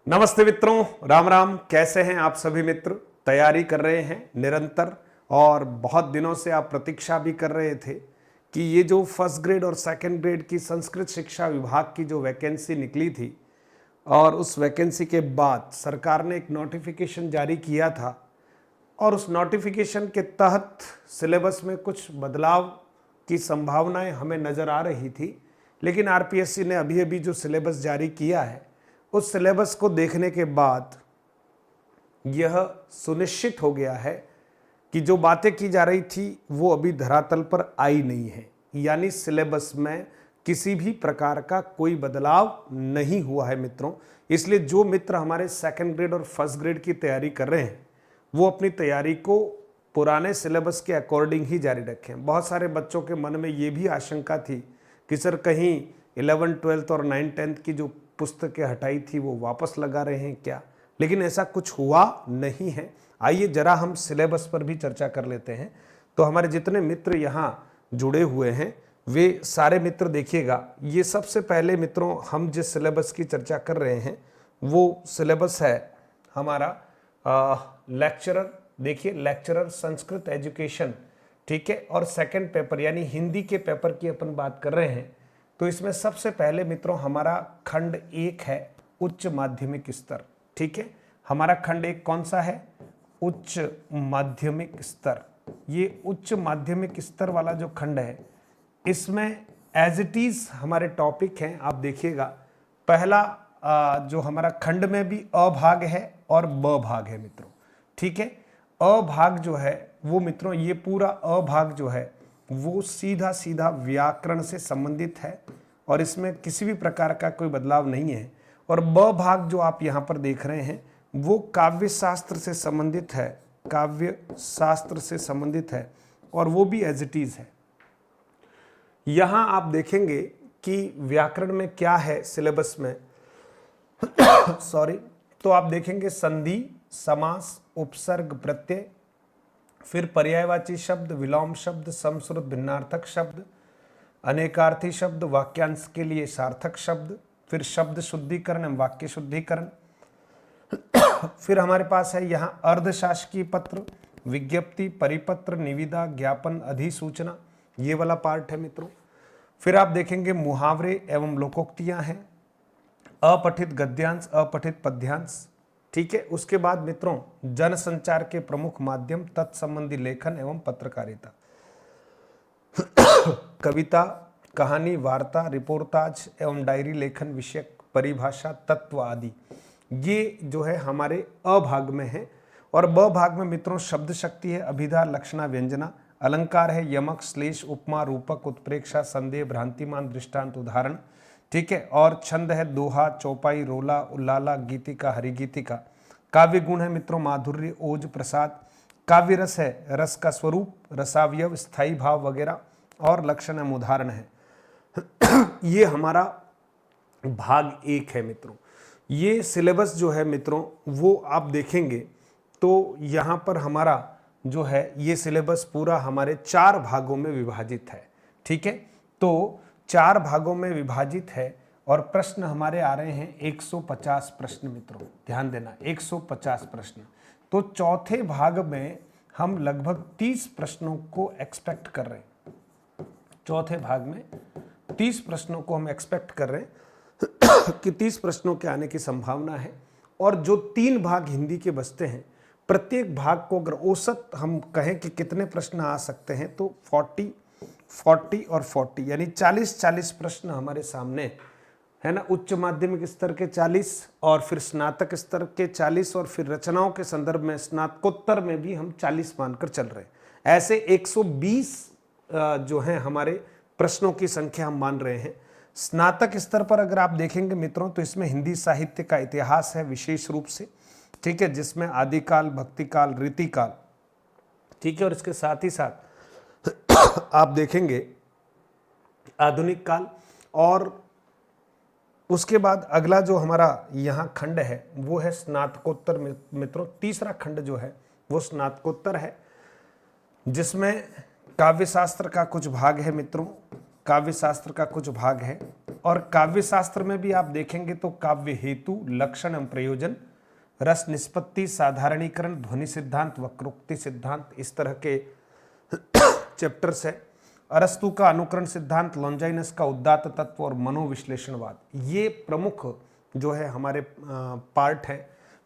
नमस्ते मित्रों, राम राम। कैसे हैं आप सभी मित्र? तैयारी कर रहे हैं निरंतर और बहुत दिनों से आप प्रतीक्षा भी कर रहे थे कि ये जो फर्स्ट ग्रेड और सेकंड ग्रेड की संस्कृत शिक्षा विभाग की जो वैकेंसी निकली थी और उस वैकेंसी के बाद सरकार ने एक नोटिफिकेशन जारी किया था और उस नोटिफिकेशन के तहत सिलेबस में कुछ बदलाव की संभावनाएं हमें नज़र आ रही थी। लेकिन आरपीएससी ने अभी अभी जो सिलेबस जारी किया है उस सिलेबस को देखने के बाद यह सुनिश्चित हो गया है कि जो बातें की जा रही थी वो अभी धरातल पर आई नहीं है, यानी सिलेबस में किसी भी प्रकार का कोई बदलाव नहीं हुआ है मित्रों। इसलिए जो मित्र हमारे सेकंड ग्रेड और फर्स्ट ग्रेड की तैयारी कर रहे हैं वो अपनी तैयारी को पुराने सिलेबस के अकॉर्डिंग ही जारी रखें। बहुत सारे बच्चों के मन में ये भी आशंका थी कि सर कहीं 11th 12th और 9th 10th की जो पुस्तकें हटाई थी वो वापस लगा रहे हैं क्या, लेकिन ऐसा कुछ हुआ नहीं है। आइए जरा हम सिलेबस पर भी चर्चा कर लेते हैं। तो हमारे जितने मित्र यहाँ जुड़े हुए हैं वे सारे मित्र देखिएगा। ये सबसे पहले मित्रों हम जिस सिलेबस की चर्चा कर रहे हैं वो सिलेबस है हमारा लेक्चरर। देखिए लेक्चरर संस्कृत एजुकेशन, ठीक है, और सेकंड पेपर यानी हिंदी के पेपर की अपन बात कर रहे हैं। तो इसमें सबसे पहले मित्रों हमारा खंड 1 है उच्च माध्यमिक स्तर। ठीक है, हमारा खंड 1 कौन सा है? उच्च माध्यमिक स्तर। ये उच्च माध्यमिक स्तर वाला जो खंड है इसमें एज इट इज हमारे टॉपिक हैं। आप देखिएगा पहला जो हमारा खंड में भी अ भाग है और ब भाग है मित्रों। ठीक है, अ भाग जो है वो मित्रों ये पूरा अ भाग जो है वो सीधा सीधा व्याकरण से संबंधित है और इसमें किसी भी प्रकार का कोई बदलाव नहीं है। और ब भाग जो आप यहाँ पर देख रहे हैं वो काव्य शास्त्र से संबंधित है, काव्य शास्त्र से संबंधित है और वो भी एज इट इज है। यहाँ आप देखेंगे कि व्याकरण में क्या है सिलेबस में सॉरी, तो आप देखेंगे संधि, समास, उपसर्ग, प्रत्यय, फिर पर्यायवाची शब्द, विलोम शब्द, समश्रुत भिन्नार्थक शब्द, अनेकार्थी शब्द, वाक्यांश के लिए सार्थक शब्द, फिर शब्द शुद्धिकरण एवं वाक्य शुद्धिकरण। फिर हमारे पास है यहाँ अर्धशासकीय पत्र, विज्ञप्ति, परिपत्र, निविदा, ज्ञापन, अधिसूचना, ये वाला पार्ट है मित्रों। फिर आप देखेंगे मुहावरे एवं लोकोक्तियां हैं, अपठित गद्यांश, अपठित पद्यांश। ठीक है, उसके बाद मित्रों जनसंचार के प्रमुख माध्यम, तत्संबंधी लेखन एवं पत्रकारिता, कविता, कहानी, वार्ता, रिपोर्टाज एवं डायरी लेखन विषयक परिभाषा, तत्व आदि, ये जो है हमारे अ भाग में है। और ब भाग में मित्रों शब्द शक्ति है, अभिधा, लक्षणा, व्यंजना, अलंकार है, यमक, श्लेष, उपमा, रूपक, उत्प्रेक्षा, संदेह, भ्रांतिमान, दृष्टांत, उदाहरण। ठीक है, और छंद है दोहा, चौपाई, रोला, उल्लाला, गीतिका, हरिगीतिका। काव्य गुण है मित्रों माधुर्य, ओज, प्रसाद। काव्य रस है रस का स्वरूप, रसावयव, स्थायी भाव वगैरह, और लक्षण एवं उदाहरण है। ये हमारा भाग 1 है मित्रों। ये सिलेबस जो है मित्रों वो आप देखेंगे तो यहाँ पर हमारा जो है ये सिलेबस पूरा हमारे 4 भागों में विभाजित है। ठीक है, तो 4 भागों में विभाजित है और प्रश्न हमारे आ रहे हैं 150 प्रश्न मित्रों, ध्यान देना 150 प्रश्न। तो चौथे भाग में हम लगभग 30 प्रश्नों को एक्सपेक्ट कर रहे हैं। चौथे भाग में 30 प्रश्नों को हम एक्सपेक्ट कर रहे हैं कि 30 प्रश्नों के आने की संभावना है। और जो 3 भाग हिंदी के बचते हैं, प्रत्येक भाग को अगर औसत हम कहें कि कितने प्रश्न आ सकते हैं तो 40 और 40 यानी 40 प्रश्न हमारे सामने है ना। उच्च माध्यमिक स्तर के 40 और फिर स्नातक स्तर के 40 और फिर रचनाओं के संदर्भ में स्नातकोत्तर में भी हम 40 मानकर चल रहे हैं। ऐसे 120 जो है हमारे प्रश्नों की संख्या हम मान रहे हैं। स्नातक स्तर पर अगर आप देखेंगे मित्रों तो इसमें हिंदी साहित्य का इतिहास है विशेष रूप से, ठीक है, जिसमें आदिकाल, भक्तिकाल, रीतिकाल, ठीक है, और इसके साथ ही साथ आप देखेंगे आधुनिक काल। और उसके बाद अगला जो हमारा यहाँ खंड है वो है स्नातकोत्तर मित्रों। तीसरा खंड जो है वो स्नातकोत्तर है जिसमें काव्य शास्त्र का कुछ भाग है मित्रों, काव्य शास्त्र का कुछ भाग है और काव्य शास्त्र में भी आप देखेंगे तो काव्य हेतु, लक्षण एवं प्रयोजन, रस निष्पत्ति, साधारणीकरण, ध्वनि सिद्धांत, वक्रोक्ति सिद्धांत, इस तरह के चैप्टर्स है। अरस्तु का अनुकरण सिद्धांत, लॉन्जाइनस का उदात्त तत्व और मनोविश्लेषणवाद, ये प्रमुख जो है हमारे पार्ट है।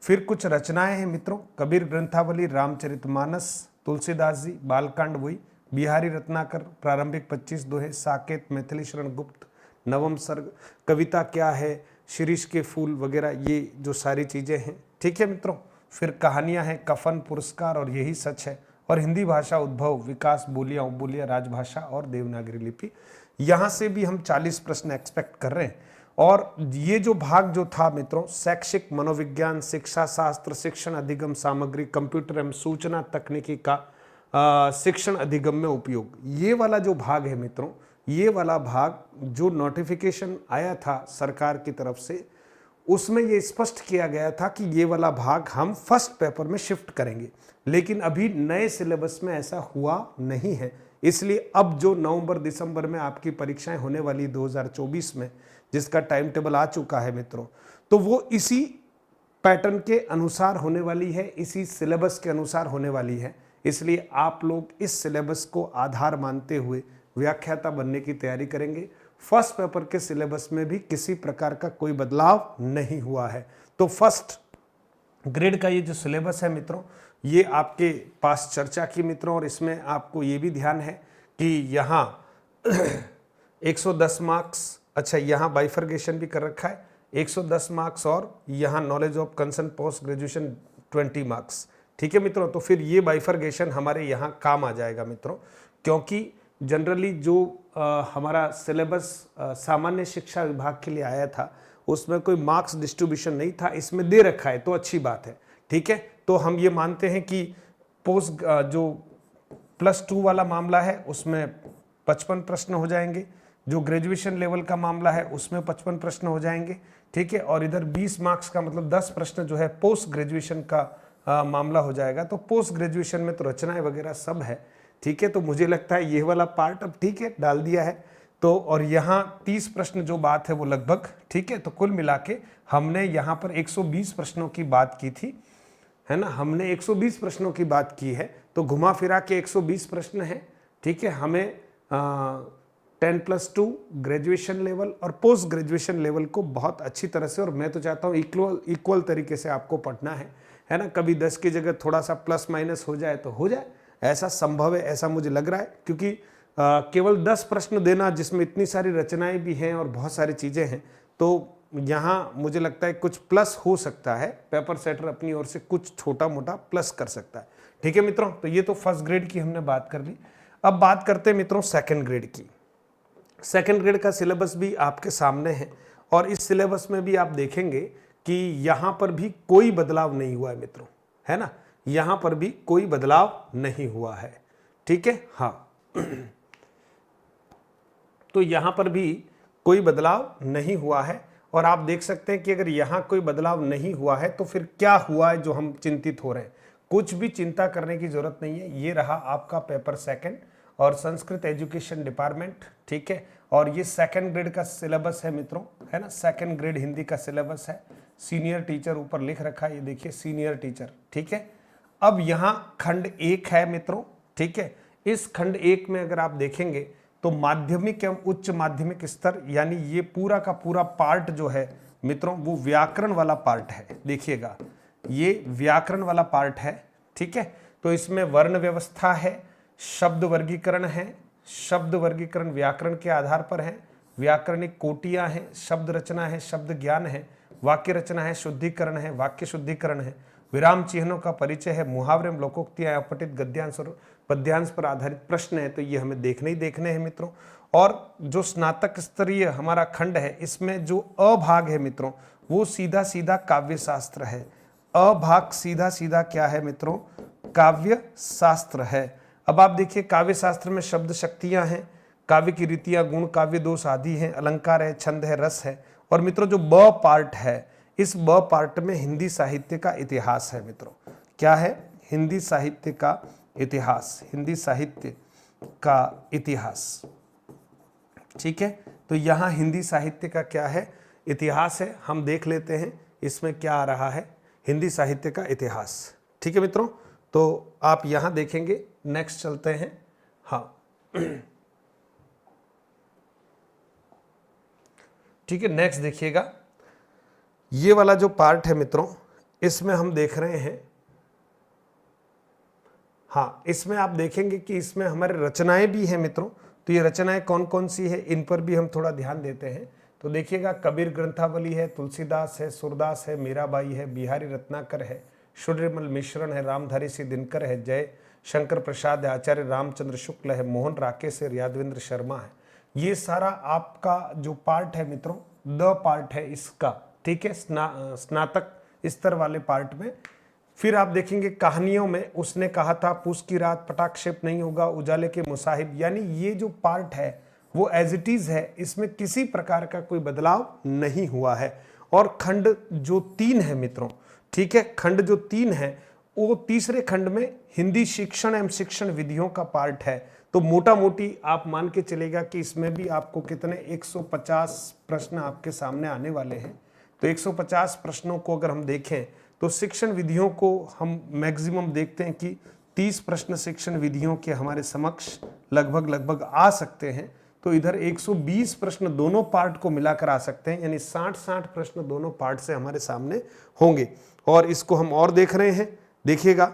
फिर कुछ रचनाएं हैं मित्रों, कबीर ग्रंथावली, रामचरितमानस, तुलसीदास जी, बालकांड वही, बिहारी रत्नाकर, प्रारंभिक 25 दोहे, साकेत, मैथिली शरण गुप्त, नवम सर्ग, कविता क्या है, शिरीष के फूल वगैरह, ये जो सारी चीजें हैं। ठीक है मित्रों। फिर कहानियां हैं, कफन, पुरस्कार और यही सच है, और हिंदी भाषा उद्भव, विकास, बोलियां, उपबोलियां, राजभाषा और देवनागरी लिपि। यहां से भी हम 40 प्रश्न एक्सपेक्ट कर रहे हैं। और ये जो भाग जो था मित्रों, शैक्षिक मनोविज्ञान, शिक्षा शास्त्र, शिक्षण अधिगम सामग्री, कंप्यूटर एवं सूचना तकनीकी का शिक्षण अधिगम में उपयोग, ये वाला जो भाग है मित्रों, ये वाला भाग जो नोटिफिकेशन आया था सरकार की तरफ से, उसमें ये स्पष्ट किया गया था कि ये वाला भाग हम फर्स्ट पेपर में शिफ्ट करेंगे, लेकिन अभी नए सिलेबस में ऐसा हुआ नहीं है। इसलिए अब जो नवंबर दिसंबर में आपकी परीक्षाएं होने वाली 2024 में, जिसका टाइम टेबल आ चुका है मित्रों, तो वो इसी पैटर्न के अनुसार होने वाली है, इसी सिलेबस के अनुसार होने वाली है। इसलिए आप लोग इस सिलेबस को आधार मानते हुए व्याख्याता बनने की तैयारी करेंगे। फर्स्ट पेपर के सिलेबस में भी किसी प्रकार का कोई बदलाव नहीं हुआ है। तो फर्स्ट ग्रेड का ये जो सिलेबस है मित्रों, ये आपके पास चर्चा की मित्रों, और इसमें आपको ये भी ध्यान है कि यहाँ 110 मार्क्स, अच्छा यहाँ बाइफर्गेशन भी कर रखा है, 110 मार्क्स, और यहाँ knowledge of concern post graduation 20 marks. ठीक है मित्रों। तो फिर ये बाइफर्गेशन हमारे यहाँ काम आ जाएगा मित्रों, क्योंकि जनरली जो हमारा सिलेबस सामान्य शिक्षा विभाग के लिए आया था, उसमें कोई मार्क्स डिस्ट्रीब्यूशन नहीं था, इसमें दे रखा है तो अच्छी बात है। ठीक है। तो हम ये मानते हैं कि पोस्ट जो +2 वाला मामला है उसमें 55 प्रश्न हो जाएंगे, जो ग्रेजुएशन लेवल का मामला है उसमें 55 प्रश्न हो जाएंगे। ठीक है। और इधर 20 मार्क्स का मतलब 10 प्रश्न जो है पोस्ट ग्रेजुएशन का मामला हो जाएगा। तो पोस्ट ग्रेजुएशन में तो रचनाएं वगैरह सब है। ठीक है। तो मुझे लगता है ये वाला पार्ट अब ठीक है डाल दिया है। तो और यहाँ 30 प्रश्न जो बात है वो लगभग ठीक है। तो कुल मिला के हमने यहाँ पर 120 प्रश्नों की बात की थी, है ना, हमने 120 प्रश्नों की बात की है। तो घुमा फिरा के 120 प्रश्न है। ठीक है। हमें 10+2 ग्रेजुएशन लेवल और पोस्ट ग्रेजुएशन लेवल को बहुत अच्छी तरह से, और मैं तो चाहता हूँ इक्वल तरीके से आपको पढ़ना है ना। कभी 10 की जगह थोड़ा सा प्लस माइनस हो जाए तो हो जाए, ऐसा संभव है, ऐसा मुझे लग रहा है, क्योंकि केवल 10 प्रश्न देना जिसमें इतनी सारी रचनाएं भी हैं और बहुत सारी चीज़ें हैं, तो यहाँ मुझे लगता है कुछ प्लस हो सकता है। पेपर सेटर अपनी ओर से कुछ छोटा मोटा प्लस कर सकता है। ठीक है मित्रों। तो ये तो फर्स्ट ग्रेड की हमने बात कर ली। अब बात करते हैं मित्रों सेकंड ग्रेड की। सेकंड ग्रेड का सिलेबस भी आपके सामने है, और इस सिलेबस में भी आप देखेंगे कि यहाँ पर भी कोई बदलाव नहीं हुआ है मित्रों, है ना, यहाँ पर भी कोई बदलाव नहीं हुआ है। ठीक है। हाँ तो यहाँ पर भी कोई बदलाव नहीं हुआ है, और आप देख सकते हैं कि अगर यहाँ कोई बदलाव नहीं हुआ है तो फिर क्या हुआ है जो हम चिंतित हो रहे हैं। कुछ भी चिंता करने की जरूरत नहीं है। ये रहा आपका पेपर सेकंड और संस्कृत एजुकेशन डिपार्टमेंट। ठीक है। और ये सेकंड ग्रेड का सिलेबस है मित्रों, है ना, सेकंड ग्रेड हिंदी का सिलेबस है। सीनियर टीचर ऊपर लिख रखा है, ये देखिए सीनियर टीचर। ठीक है। अब यहाँ खंड 1 है मित्रों। ठीक है। इस खंड 1 में अगर आप देखेंगे तो माध्यमिक एवं उच्च माध्यमिक स्तर, यानी ये पूरा का पूरा पार्ट जो है मित्रों वो व्याकरण वाला पार्ट है। देखिएगा ये व्याकरण वाला पार्ट है। ठीक है। तो इसमें वर्ण व्यवस्था है, शब्द वर्गीकरण है, शब्द वर्गीकरण व्याकरण के आधार पर है, व्याकरणिक कोटियां हैं, शब्द रचना है, शब्द ज्ञान है, वाक्य रचना है, शुद्धिकरण है, वाक्य शुद्धिकरण है, विराम चिन्हों का परिचय है, मुहावरे में लोकोक्तियां, अपठित गद्यांश और पद्यांश पर आधारित प्रश्न है। तो ये हमें देखने ही देखने हैं मित्रों। और जो स्नातक स्तरीय हमारा खंड है, इसमें जो अभाग है मित्रों वो सीधा सीधा काव्य शास्त्र है। अभाग सीधा सीधा क्या है मित्रों, काव्य शास्त्र है। अब आप देखिए काव्य शास्त्र में शब्द शक्तियां हैं, काव्य की रीतियां, गुण, काव्य दोष आदि हैं, अलंकार है, छंद है, रस है। और मित्रों जो ब पार्ट है, इस ब पार्ट में हिंदी साहित्य का इतिहास है मित्रों। क्या है, हिंदी साहित्य का इतिहास, हिंदी साहित्य का इतिहास। ठीक है। तो यहाँ हिंदी साहित्य का क्या है, इतिहास है। हम देख लेते हैं इसमें क्या आ रहा है, हिंदी साहित्य का इतिहास। ठीक है मित्रों, तो आप यहाँ देखेंगे। नेक्स्ट चलते हैं। हाँ ठीक है, नेक्स्ट देखिएगा, ये वाला जो पार्ट है मित्रों, इसमें हम देख रहे हैं, हाँ इसमें आप देखेंगे कि इसमें हमारे रचनाएं भी हैं मित्रों। तो ये रचनाएं कौन कौन सी है, इन पर भी हम थोड़ा ध्यान देते हैं। तो देखिएगा, कबीर ग्रंथावली है, तुलसीदास है, सूरदास है, मीराबाई है, बिहारी रत्नाकर है, सूर्यमल मिश्रण है, रामधारी सिंह दिनकर है, जय शंकर प्रसाद है, आचार्य रामचंद्र शुक्ल है, मोहन राकेश है, यादवेंद्र शर्मा है। ये सारा आपका जो पार्ट है मित्रों, द पार्ट है इसका। ठीक है, स्नातक स्तर वाले पार्ट में। फिर आप देखेंगे कहानियों में उसने कहा था पूस की रात, पटाक्षेप नहीं होगा, उजाले के मुसाहिब, यानी ये जो पार्ट है वो एज इट इज है, इसमें किसी प्रकार का कोई बदलाव नहीं हुआ है। और खंड जो 3 है मित्रों, ठीक है, खंड जो 3 है वो तीसरे खंड में हिंदी शिक्षण एवं शिक्षण विधियों का पार्ट है। तो मोटा मोटी आप मान के चलेगा कि इसमें भी आपको कितने 150 प्रश्न आपके सामने आने वाले हैं। तो 150 प्रश्नों को अगर हम देखें तो शिक्षण विधियों को हम मैक्सिमम देखते हैं कि 30 प्रश्न शिक्षण विधियों के हमारे समक्ष लगभग आ सकते हैं। तो इधर 120 प्रश्न दोनों पार्ट को मिलाकर आ सकते हैं, यानी 60 प्रश्न दोनों पार्ट से हमारे सामने होंगे। और इसको हम और देख रहे हैं, देखिएगा।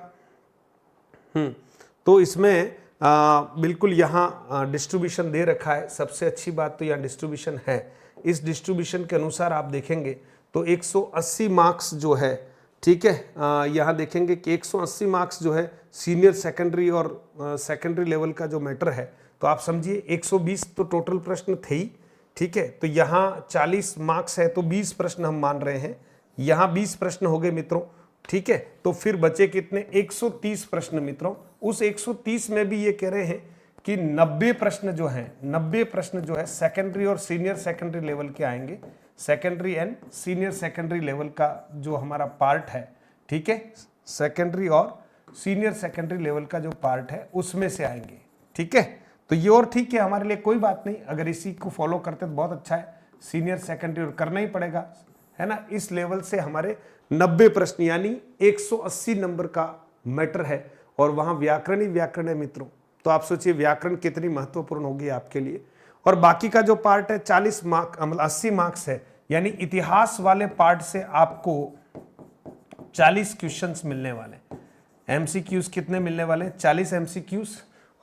तो इसमें बिल्कुल यहाँ डिस्ट्रीब्यूशन दे रखा है। सबसे अच्छी बात तो यहाँ डिस्ट्रीब्यूशन है। इस डिस्ट्रीब्यूशन के अनुसार आप देखेंगे तो 180 मार्क्स जो है, ठीक है, यहाँ देखेंगे कि 180 मार्क्स जो है सीनियर सेकेंडरी और सेकेंडरी लेवल का जो मैटर है। तो आप समझिए 120 तो टोटल प्रश्न थे ही, ठीक है। तो यहाँ 40 मार्क्स है तो 20 प्रश्न हम मान रहे हैं, यहाँ 20 प्रश्न हो गए मित्रों, ठीक है। तो फिर बचे कितने, 130 प्रश्न मित्रों। उस 130 में भी ये कह रहे हैं कि 90 प्रश्न जो हैं, 90 प्रश्न जो है सेकेंडरी और सीनियर सेकेंडरी लेवल के आएंगे। Secondary and senior secondary level का जो हमारा पार्ट है, ठीक है, सेकेंडरी और सीनियर सेकेंडरी लेवल का जो पार्ट है उसमें से आएंगे, ठीक है। तो ये और ठीक है, हमारे लिए कोई बात नहीं, अगर इसी को फॉलो करते तो बहुत अच्छा है। सीनियर सेकेंडरी और करना ही पड़ेगा, है ना। इस लेवल से हमारे 90 प्रश्न यानी 180 नंबर का मैटर है। और वहां व्याकरण ही व्याकरण है मित्रों। तो आप सोचिए व्याकरण कितनी महत्वपूर्ण होगी आपके लिए। और बाकी का जो पार्ट है 40 मार्क, मतलब 80 मार्क्स है, यानी इतिहास वाले पार्ट से आपको 40 क्वेश्चंस मिलने वाले। एमसीक्यूज कितने मिलने वाले हैं, 40 एमसीक्यूज,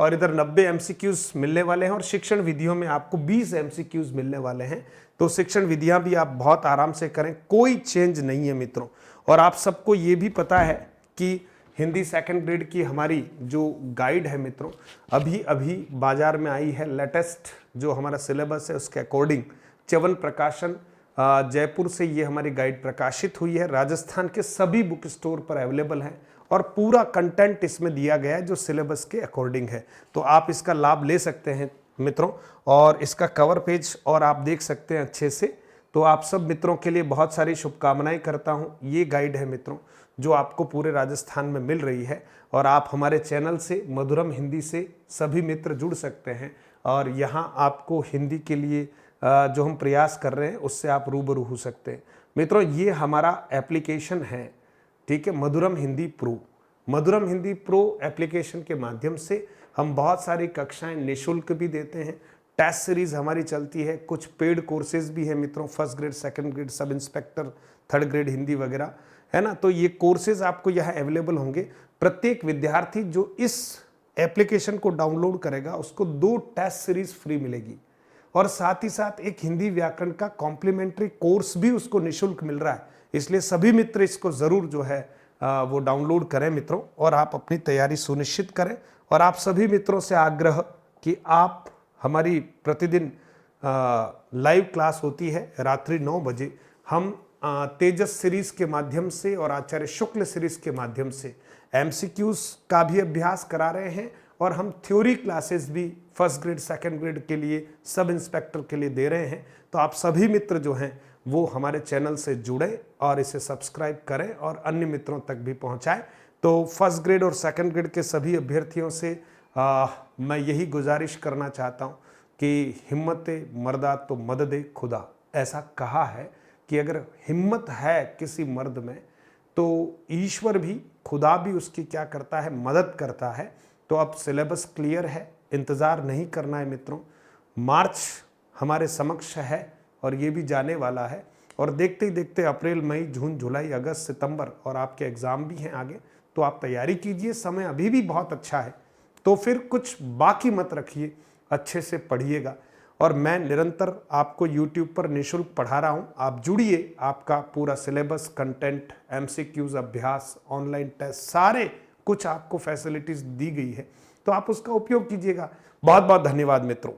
और इधर 90 एमसीक्यूज मिलने वाले हैं। और शिक्षण विधियों में आपको 20 एमसीक्यूज मिलने वाले हैं। तो शिक्षण विधियां भी आप बहुत आराम से करें, कोई चेंज नहीं है मित्रों। और आप सबको ये भी पता है कि हिंदी सेकंड ग्रेड की हमारी जो गाइड है मित्रों, अभी अभी बाजार में आई है। लेटेस्ट जो हमारा सिलेबस है उसके अकॉर्डिंग च्यवन प्रकाशन जयपुर से ये हमारी गाइड प्रकाशित हुई है। राजस्थान के सभी बुक स्टोर पर अवेलेबल है और पूरा कंटेंट इसमें दिया गया है जो सिलेबस के अकॉर्डिंग है। तो आप इसका लाभ ले सकते हैं मित्रों। और इसका कवर पेज और आप देख सकते हैं अच्छे से। तो आप सब मित्रों के लिए बहुत सारी शुभकामनाएं करता हूं। ये गाइड है मित्रों जो आपको पूरे राजस्थान में मिल रही है। और आप हमारे चैनल से मधुरम हिंदी से सभी मित्र जुड़ सकते हैं और यहाँ आपको हिंदी के लिए जो हम प्रयास कर रहे हैं उससे आप रूबरू हो सकते हैं। मित्रों ये हमारा एप्लीकेशन है, ठीक है, मधुरम हिंदी प्रो। मधुरम हिंदी प्रो एप्लीकेशन के माध्यम से हम बहुत सारी कक्षाएं निःशुल्क भी देते हैं। टेस्ट सीरीज हमारी चलती है, कुछ पेड कोर्सेज भी है मित्रों, first grade, second grade, sub inspector, third grade Hindi वगैरह, है ना। तो ये कोर्सेज आपको यहाँ अवेलेबल होंगे। प्रत्येक विद्यार्थी जो इस एप्लीकेशन को डाउनलोड करेगा उसको 2 टेस्ट सीरीज फ्री मिलेगी और साथ ही साथ एक हिंदी व्याकरण का कॉम्प्लीमेंट्री कोर्स भी उसको निःशुल्क मिल रहा है। इसलिए सभी मित्र इसको जरूर जो है वो डाउनलोड करें मित्रों और आप अपनी तैयारी सुनिश्चित करें। और आप सभी मित्रों से आग्रह कि आप हमारी प्रतिदिन लाइव क्लास होती है रात्रि 9 बजे। हम तेजस सीरीज के माध्यम से और आचार्य शुक्ल सीरीज के माध्यम से एमसीक्यूज का भी अभ्यास करा रहे हैं और हम थ्योरी क्लासेस भी फर्स्ट ग्रेड, सेकंड ग्रेड के लिए, सब इंस्पेक्टर के लिए दे रहे हैं। तो आप सभी मित्र जो हैं वो हमारे चैनल से जुड़ें और इसे सब्सक्राइब करें और अन्य मित्रों तक भी पहुंचाएं। तो फर्स्ट ग्रेड और सेकंड ग्रेड के सभी अभ्यर्थियों से मैं यही गुजारिश करना चाहता हूं। कि हिम्मत मर्दा तो मदद खुदा, ऐसा कहा है कि अगर हिम्मत है किसी मर्द में तो ईश्वर भी, खुदा भी उसकी क्या करता है, मदद करता है। तो अब सिलेबस क्लियर है, इंतज़ार नहीं करना है मित्रों। मार्च हमारे समक्ष है और ये भी जाने वाला है, और देखते ही देखते अप्रैल, मई, जून, जुलाई, अगस्त, सितंबर और आपके एग्ज़ाम भी हैं आगे। तो आप तैयारी कीजिए, समय अभी भी बहुत अच्छा है। तो फिर कुछ बाकी मत रखिए, अच्छे से पढ़िएगा। और मैं निरंतर आपको YouTube पर निःशुल्क पढ़ा रहा हूँ, आप जुड़िए। आपका पूरा सिलेबस, कंटेंट, MCQs, अभ्यास, ऑनलाइन टेस्ट, सारे कुछ आपको फैसिलिटीज़ दी गई है, तो आप उसका उपयोग कीजिएगा। बहुत बहुत धन्यवाद मित्रों।